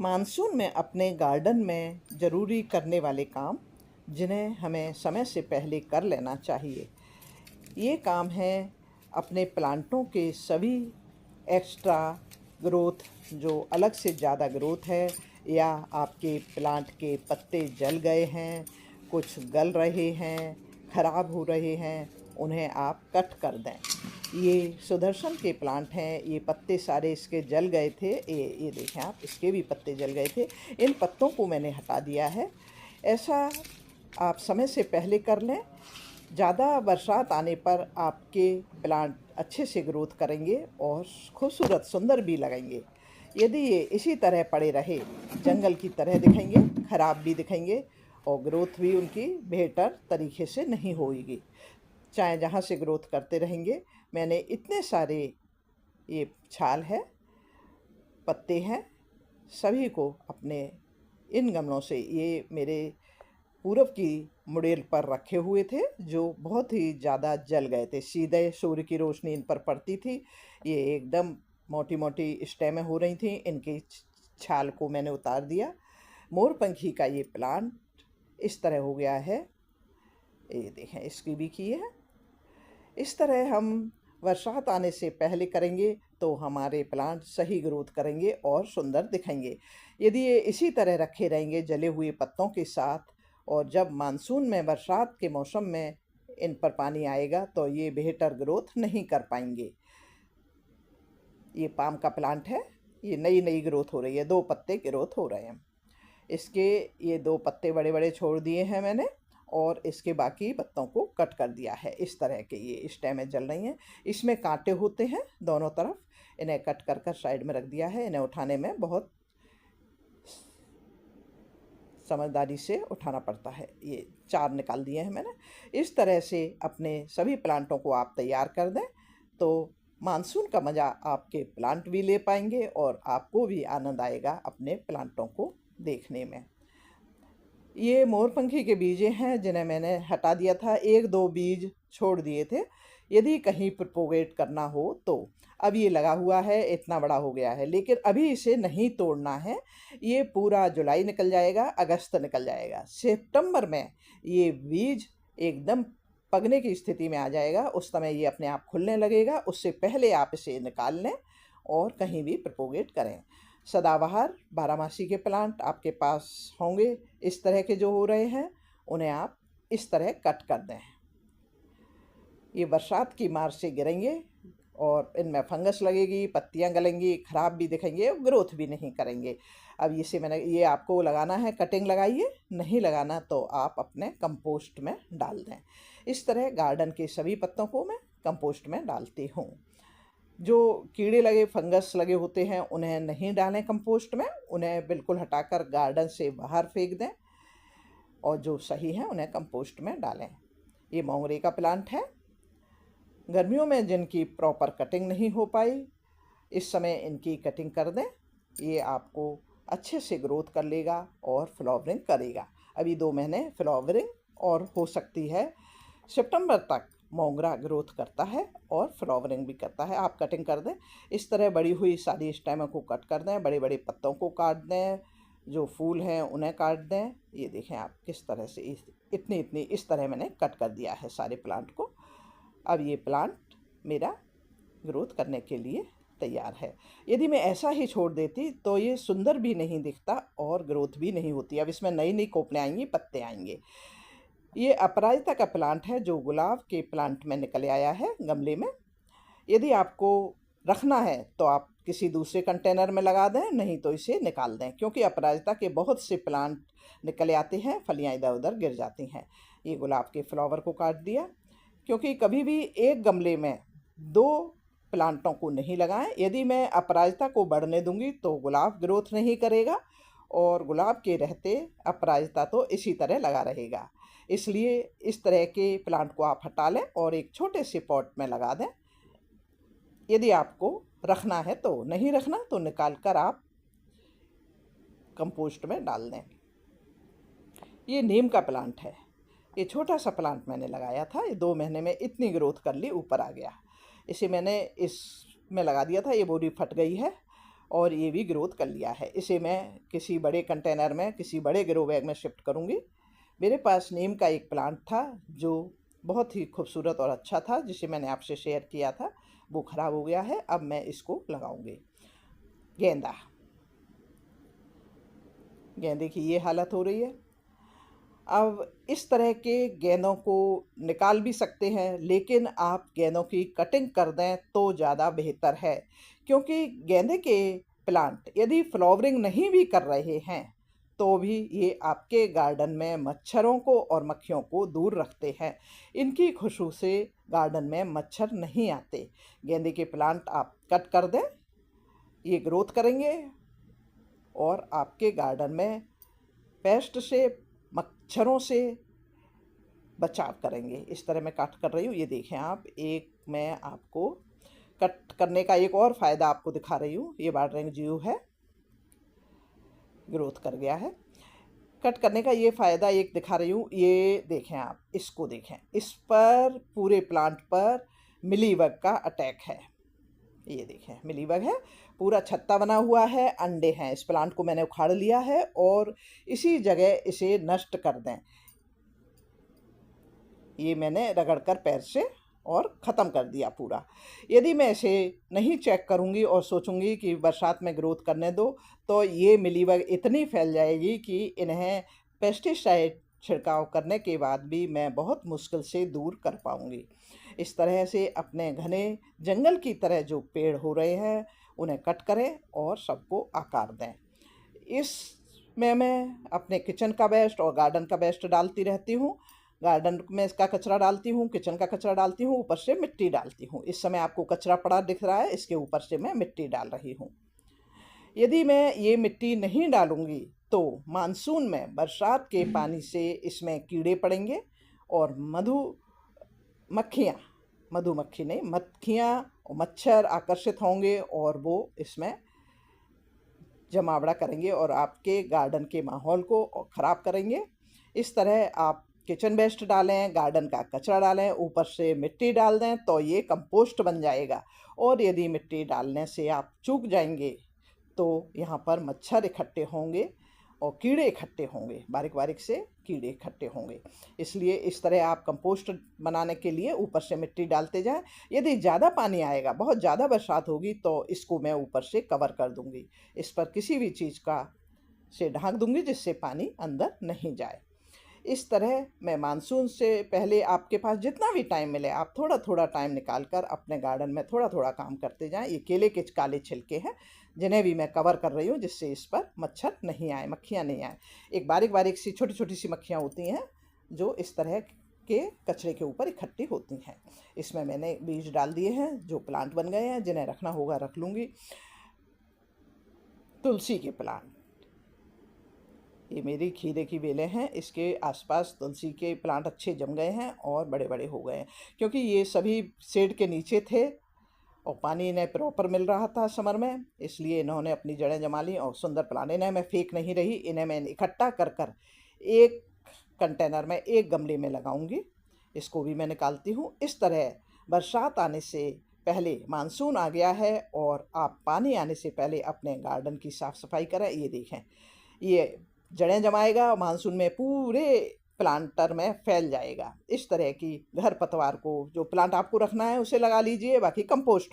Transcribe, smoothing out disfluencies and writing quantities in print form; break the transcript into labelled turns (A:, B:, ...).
A: Monsoon में अपने garden में ज़रूरी करने वाले काम जिन्हें हमें समय से पहले कर लेना चाहिए। ये काम है अपने प्लांटों के सभी एक्स्ट्रा ग्रोथ, जो अलग से ज़्यादा ग्रोथ है या आपके प्लांट के पत्ते जल गए हैं, कुछ गल रहे हैं, ख़राब हो रहे हैं, उन्हें आप कट कर दें। ये सुदर्शन के प्लांट हैं। ये पत्ते सारे इसके जल गए थे। ये देखें आप, इसके भी पत्ते जल गए थे। इन पत्तों को मैंने हटा दिया है। ऐसा आप समय से पहले कर लें। ज़्यादा बरसात आने पर आपके प्लांट अच्छे से ग्रोथ करेंगे और खूबसूरत सुंदर भी लगेंगे। यदि ये इसी तरह पड़े रहे, जंगल की तरह दिखेंगे, ख़राब भी दिखेंगे और ग्रोथ भी उनकी बेहतर तरीके से नहीं होगी। चाहे जहाँ से ग्रोथ करते रहेंगे। मैंने इतने सारे ये छाल है, पत्ते हैं, सभी को अपने इन गमलों से, ये मेरे पूरब की मुड़ेल पर रखे हुए थे जो बहुत ही ज़्यादा जल गए थे। सीधे सूर्य की रोशनी इन पर पड़ती थी। ये एकदम मोटी मोटी स्टेमें हो रही थी। इनकी छाल को मैंने उतार दिया। मोरपंखी का ये प्लांट इस तरह हो गया है। ये देखें, इसकी भी की है। इस तरह हम बरसात आने से पहले करेंगे तो हमारे प्लांट सही ग्रोथ करेंगे और सुंदर दिखेंगे। यदि ये इसी तरह रखे रहेंगे जले हुए पत्तों के साथ, और जब मानसून में बरसात के मौसम में इन पर पानी आएगा तो ये बेहतर ग्रोथ नहीं कर पाएंगे। ये पाम का प्लांट है। ये नई नई ग्रोथ हो रही है। 2 पत्ते ग्रोथ हो रहे हैं इसके। ये 2 पत्ते बड़े बड़े छोड़ दिए हैं मैंने और इसके बाकी पत्तों को कट कर दिया है। इस तरह के ये स्टेमें जल रही हैं। इसमें कांटे होते हैं दोनों तरफ। इन्हें कट कर कर साइड में रख दिया है। इन्हें उठाने में बहुत समझदारी से उठाना पड़ता है। ये 4 निकाल दिए हैं मैंने। इस तरह से अपने सभी प्लांटों को आप तैयार कर दें तो मानसून का मज़ा आपके प्लांट भी ले पाएंगे और आपको भी आनंद आएगा अपने प्लांटों को देखने में। ये मोरपंखी के बीजे हैं जिन्हें मैंने हटा दिया था। 1-2 बीज छोड़ दिए थे यदि कहीं प्रोपोगेट करना हो तो। अब ये लगा हुआ है, इतना बड़ा हो गया है, लेकिन अभी इसे नहीं तोड़ना है। ये पूरा जुलाई निकल जाएगा, अगस्त निकल जाएगा, सितंबर में ये बीज एकदम पकने की स्थिति में आ जाएगा। उस समय ये अपने आप खुलने लगेगा। उससे पहले आप इसे निकाल लें और कहीं भी प्रोपोगेट करें। सदाबहार बारहमासी के प्लांट आपके पास होंगे इस तरह के जो हो रहे हैं, उन्हें आप इस तरह कट कर दें। ये बरसात की मार से गिरेंगे और इनमें फंगस लगेगी, पत्तियां गलेंगी, ख़राब भी दिखेंगे, ग्रोथ भी नहीं करेंगे। अब इसे मैंने, ये आपको लगाना है, कटिंग लगाइए, नहीं लगाना तो आप अपने कंपोस्ट में डाल दें। इस तरह गार्डन के सभी पत्तों को मैं कंपोस्ट में डालती हूँ। जो कीड़े लगे, फंगस लगे होते हैं, उन्हें नहीं डालें कंपोस्ट में। उन्हें बिल्कुल हटाकर गार्डन से बाहर फेंक दें और जो सही हैं उन्हें कंपोस्ट में डालें। ये मोंगरे का प्लांट है। गर्मियों में जिनकी प्रॉपर कटिंग नहीं हो पाई, इस समय इनकी कटिंग कर दें। ये आपको अच्छे से ग्रोथ कर लेगा और फ्लावरिंग करेगा। अभी 2 महीने फ्लावरिंग और हो सकती है। सितंबर तक मोंगरा ग्रोथ करता है और फ्लावरिंग भी करता है। आप कटिंग कर दें। इस तरह बड़ी हुई सारी स्टेमों को कट कर दें, बड़े बड़े पत्तों को काट दें, जो फूल हैं उन्हें काट दें। ये देखें आप किस तरह से इतनी इतनी इस तरह मैंने कट कर दिया है सारे प्लांट को। अब ये प्लांट मेरा ग्रोथ करने के लिए तैयार है। यदि मैं ऐसा ही छोड़ देती तो ये सुंदर भी नहीं दिखता और ग्रोथ भी नहीं होती। अब इसमें नई नई कोपलें आएंगी, पत्ते आएंगे। ये अपराजिता का प्लांट है जो गुलाब के प्लांट में निकल आया है गमले में। यदि आपको रखना है तो आप किसी दूसरे कंटेनर में लगा दें, नहीं तो इसे निकाल दें, क्योंकि अपराजिता के बहुत से प्लांट निकल आते हैं, फलियाँ इधर उधर गिर जाती हैं। ये गुलाब के फ्लावर को काट दिया, क्योंकि कभी भी एक गमले में 2 प्लांटों को नहीं लगाएं। यदि मैं अपराजिता को बढ़ने दूंगी तो गुलाब ग्रोथ नहीं करेगा और गुलाब के रहते अपराजिता तो इसी तरह लगा रहेगा। इसलिए इस तरह के प्लांट को आप हटा लें और एक छोटे से पॉट में लगा दें। यदि आपको रखना है तो, नहीं रखना तो निकाल कर आप कंपोस्ट में डाल दें। ये नीम का प्लांट है। ये छोटा सा प्लांट मैंने लगाया था। ये 2 महीने में इतनी ग्रोथ कर ली, ऊपर आ गया। इसे मैंने इसमें लगा दिया था। ये बोरी फट गई है और ये भी ग्रोथ कर लिया है। इसे मैं किसी बड़े कंटेनर में, किसी बड़े ग्रो बैग में शिफ्ट करूँगी। मेरे पास नीम का एक प्लांट था जो बहुत ही खूबसूरत और अच्छा था, जिसे मैंने आपसे शेयर किया था, वो ख़राब हो गया है। अब मैं इसको लगाऊंगी। गेंदा, गेंदे की ये हालत हो रही है। अब इस तरह के गेंदों को निकाल भी सकते हैं, लेकिन आप गेंदों की कटिंग कर दें तो ज़्यादा बेहतर है, क्योंकि गेंदे के प्लांट यदि फ्लावरिंग नहीं भी कर रहे हैं तो भी ये आपके गार्डन में मच्छरों को और मक्खियों को दूर रखते हैं। इनकी खुशबू से गार्डन में मच्छर नहीं आते। गेंदे के प्लांट आप कट कर दें, ये ग्रोथ करेंगे और आपके गार्डन में पेस्ट से, मच्छरों से बचाव करेंगे। इस तरह मैं कट कर रही हूँ, ये देखें आप। एक मैं आपको कट करने का एक और फ़ायदा आपको दिखा रही हूँ। ये वाटरिंग जीव है, ग्रोथ कर गया है। कट करने का ये फ़ायदा एक दिखा रही हूँ, ये देखें आप, इसको देखें। इस पर पूरे प्लांट पर मिलीबग का अटैक है। ये देखें, मिलीबग है, पूरा छत्ता बना हुआ है, अंडे हैं। इस प्लांट को मैंने उखाड़ लिया है और इसी जगह इसे नष्ट कर दें। ये मैंने रगड़ कर पैर से और ख़त्म कर दिया पूरा। यदि मैं इसे नहीं चेक करूँगी और सोचूंगी कि बरसात में ग्रोथ करने दो, तो ये मिलीबग इतनी फैल जाएगी कि इन्हें पेस्टिसाइड छिड़काव करने के बाद भी मैं बहुत मुश्किल से दूर कर पाऊँगी। इस तरह से अपने घने जंगल की तरह जो पेड़ हो रहे हैं उन्हें कट करें और सबको आकार दें। इसमें मैं अपने किचन का वेस्ट और गार्डन का वेस्ट डालती रहती हूँ। गार्डन में इसका कचरा डालती हूँ, किचन का कचरा डालती हूँ, ऊपर से मिट्टी डालती हूँ। इस समय आपको कचरा पड़ा दिख रहा है, इसके ऊपर से मैं मिट्टी डाल रही हूँ। यदि मैं ये मिट्टी नहीं डालूँगी तो मानसून में बरसात के पानी से इसमें कीड़े पड़ेंगे और मधुमक्खियाँ, मधुमक्खी नहीं, मक्खियाँ और मच्छर आकर्षित होंगे और वो इसमें जमावड़ा करेंगे और आपके गार्डन के माहौल को ख़राब करेंगे। इस तरह आप किचन वेस्ट डालें, गार्डन का कचरा डालें, ऊपर से मिट्टी डाल दें तो ये कंपोस्ट बन जाएगा। और यदि मिट्टी डालने से आप चूक जाएंगे तो यहाँ पर मच्छर इकट्ठे होंगे और कीड़े इकट्ठे होंगे, बारीक बारीक से कीड़े इकट्ठे होंगे। इसलिए इस तरह आप कंपोस्ट बनाने के लिए ऊपर से मिट्टी डालते जाएं। यदि ज़्यादा पानी आएगा, बहुत ज़्यादा बरसात होगी, तो इसको मैं ऊपर से कवर कर दूंगी। इस पर किसी भी चीज़ का से ढक दूंगी जिससे पानी अंदर नहीं जाए। इस तरह मैं मानसून से पहले, आपके पास जितना भी टाइम मिले, आप थोड़ा थोड़ा टाइम निकाल कर अपने गार्डन में थोड़ा थोड़ा काम करते जाएं। ये केले के काले छिलके हैं जिन्हें भी मैं कवर कर रही हूँ, जिससे इस पर मच्छर नहीं आए, मक्खियाँ नहीं आए। एक बारीक बारीक सी छोटी छोटी सी मक्खियाँ होती हैं जो इस तरह के कचरे के ऊपर इकट्ठी होती हैं। इसमें मैंने बीज डाल दिए हैं जो प्लांट बन गए हैं, जिन्हें रखना होगा रख लूँगी। तुलसी के प्लांट, ये मेरी खीरे की बेलें हैं, इसके आसपास तुलसी के प्लांट अच्छे जम गए हैं और बड़े बड़े हो गए हैं, क्योंकि ये सभी शेड के नीचे थे और पानी इन्हें प्रॉपर मिल रहा था समर में, इसलिए इन्होंने अपनी जड़ें जमा ली और सुंदर प्लांट। इन्हें मैं फेंक नहीं रही, इन्हें मैं इकट्ठा कर कर एक कंटेनर में, एक गमले में लगाऊंगी। इसको भी मैं निकालती हूँ। इस तरह बरसात आने से पहले, मानसून आ गया है और आप पानी आने से पहले अपने गार्डन की साफ़ सफाई करें। ये देखें, ये जड़ें जमाएगा, मानसून में पूरे प्लांटर में फैल जाएगा। इस तरह की घर पतवार को, जो प्लांट आपको रखना है उसे लगा लीजिए, बाकी कंपोस्ट में